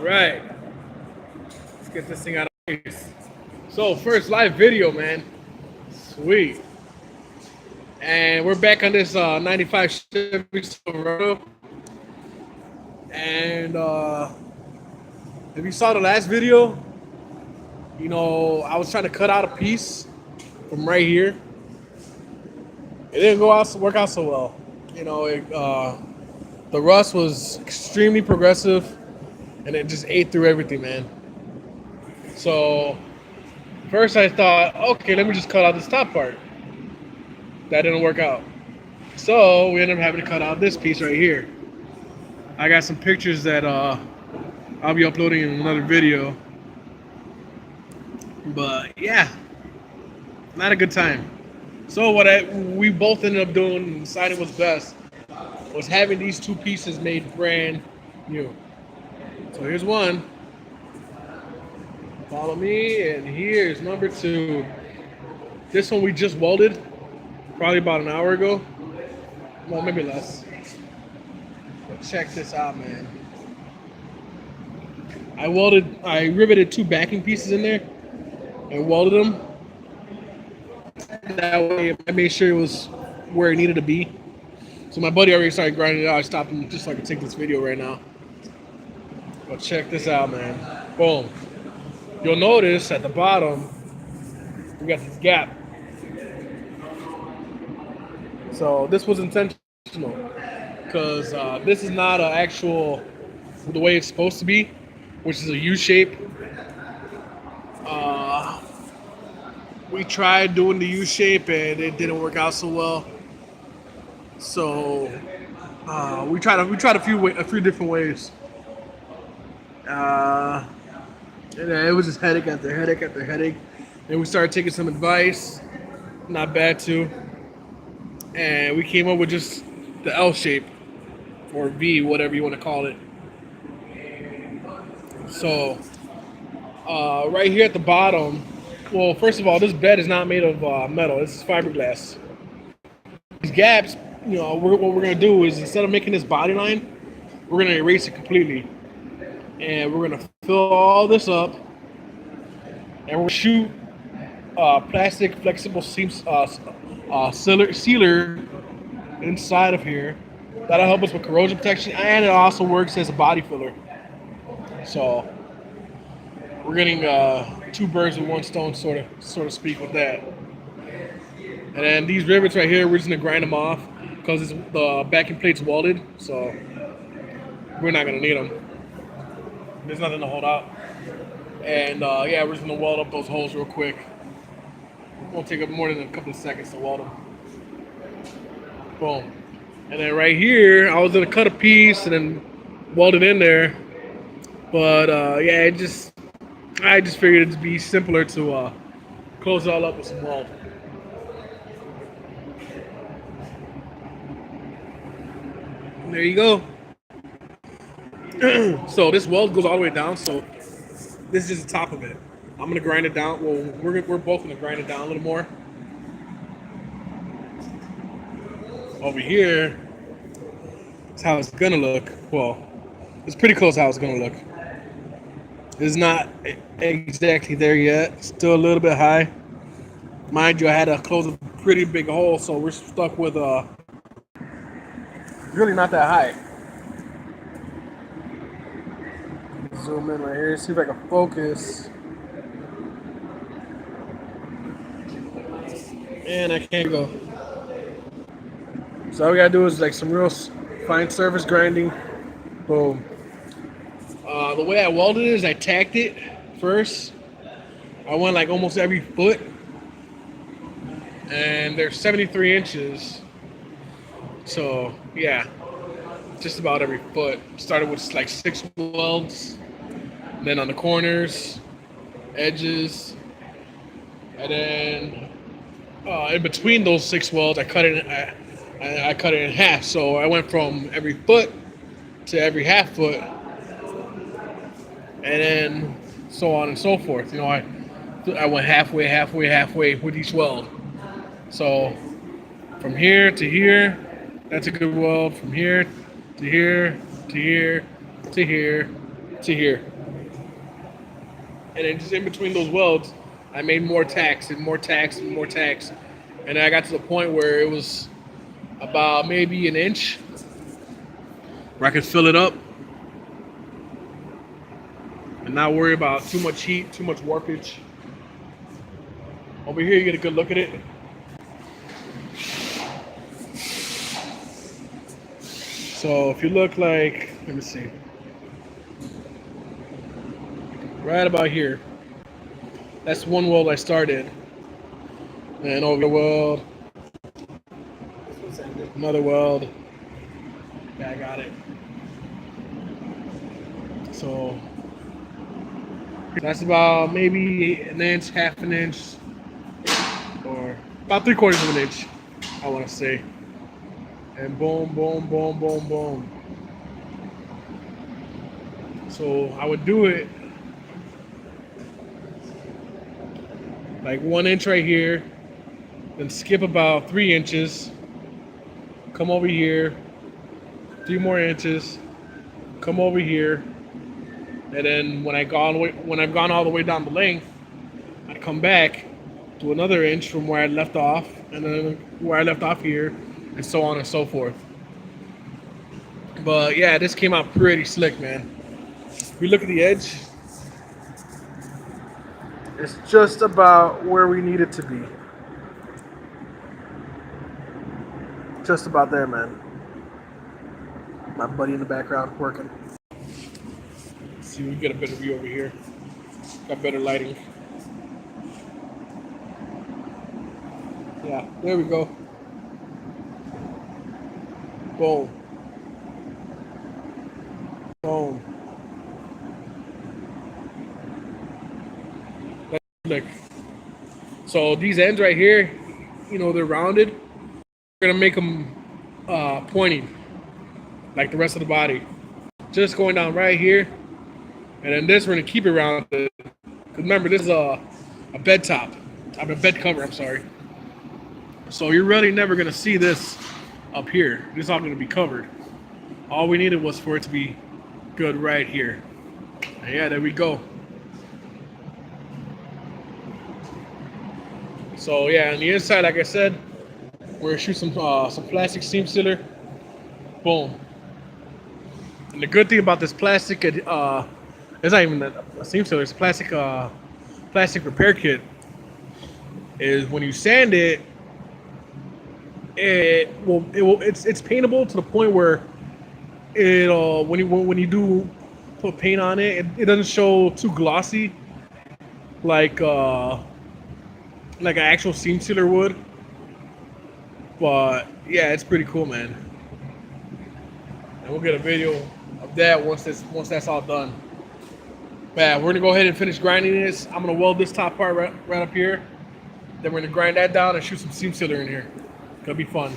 right, let's get this thing out of place. So first live video, man. Sweet. And we're back on this 95 Chevy Silverado. And if you saw the last video, I was trying to cut out a piece from right here. It didn't work out so well. The rust was extremely progressive, and it just ate through everything, man. So first I thought, okay, let me just cut out this top part. That didn't work out. So we ended up having to cut out this piece right here. I got some pictures that I'll be uploading in another video. But yeah, not a good time. So we both ended up doing and deciding was best was having these two pieces made brand new. So here's one. Follow me, and here's number two. This one we just welded probably about an hour ago. Well, maybe less. But check this out, man. I riveted two backing pieces in there and welded them. That way I made sure it was where it needed to be. So my buddy already started grinding it out. I stopped him just so I could take this video right now. But check this out, man. Boom. You'll notice at the bottom, we got this gap. So this was intentional because this is not an actual, the way it's supposed to be, which is a U shape. We tried doing the U shape and it didn't work out so well. So we tried a few different ways. And it was just headache after headache after headache. And we started taking some advice, not bad too. And we came up with just the L shape or V, whatever you want to call it. So right here at the bottom, well, first of all, this bed is not made of metal. This is fiberglass. These gaps, what we're going to do is instead of making this body line, we're going to erase it completely. And we're going to fill all this up. And we'll shoot plastic flexible sealer inside of here. That'll help us with corrosion protection, and it also works as a body filler. So we're getting two birds with one stone, sort of speak, with that. And then these rivets right here, we're just gonna grind them off because the backing plate's welded, so we're not gonna need them. There's nothing to hold out. And yeah, we're just gonna weld up those holes real quick. It won't take up more than a couple of seconds to weld them. Boom. And then right here, I was gonna cut a piece and then weld it in there. But yeah, I just figured it'd be simpler to close it all up with some weld. And there you go. So this weld goes all the way down, so this is just the top of it. I'm gonna grind it down. Well, we're both gonna grind it down a little more. Over here, that's how it's gonna look. Well, it's pretty close to how it's gonna look. It's not exactly there yet. Still a little bit high. Mind you, I had to close a pretty big hole, so we're stuck with really not that high. Zoom in right here, see if I can focus. And I can't go. So all we gotta do is like some real fine surface grinding. Boom. The way I welded it is I tacked it first. I went like almost every foot. And they're 73 inches. So yeah, just about every foot. Started with like 6 welds. Then on the corners, edges, and then in between those 6 welds, I cut it in half. So I went from every foot to every half foot, and then so on and so forth. I went halfway with each weld. So from here to here, that's a good weld. From here to here to here to here to here. And then just in between those welds, I made more tacks and more tacks and more tacks. And I got to the point where it was about maybe an inch where I could fill it up and not worry about too much heat, too much warpage. Over here, you get a good look at it. So if you look like, let me see, right about here, that's one weld I started. And over the weld, another weld. Yeah, I got it. So that's about maybe an inch, half an inch, or about 3/4 of an inch, I want to say. And boom, boom, boom, boom, boom. So I would do it like 1 inch right here, then skip about 3 inches, come over here, 3 more inches, come over here, and then when I've gone all the way down the length, I'd come back to another inch from where I left off, and then where I left off here, and so on and so forth. But yeah, this came out pretty slick, man. If we look at the edge, it's just about where we need it to be. Just about there, man. My buddy in the background working. Let's see if we can get a better view over here. Got better lighting. Yeah, there we go. Boom. Boom. That's slick. So these ends right here, you know, they're rounded. We're gonna make them pointing, like the rest of the body. Just going down right here, and then this we're gonna keep it rounded. Remember, this is a bed top. I mean, a bed cover. I'm sorry. So you're really never gonna see this up here. This is all gonna be covered. All we needed was for it to be good right here. And yeah, there we go. So yeah, on the inside, like I said, we're gonna shoot some plastic seam sealer. Boom. And the good thing about this plastic, it's not even a seam sealer. It's a plastic repair kit. Is when you sand it, it's paintable to the point where it'll when you do put paint on it, it doesn't show too glossy like an actual seam sealer would. But yeah, it's pretty cool, man. And we'll get a video of that once that's all done. But yeah, we're gonna go ahead and finish grinding this. I'm gonna weld this top part right up here. Then we're gonna grind that down and shoot some seam sealer in here. It's gonna be fun.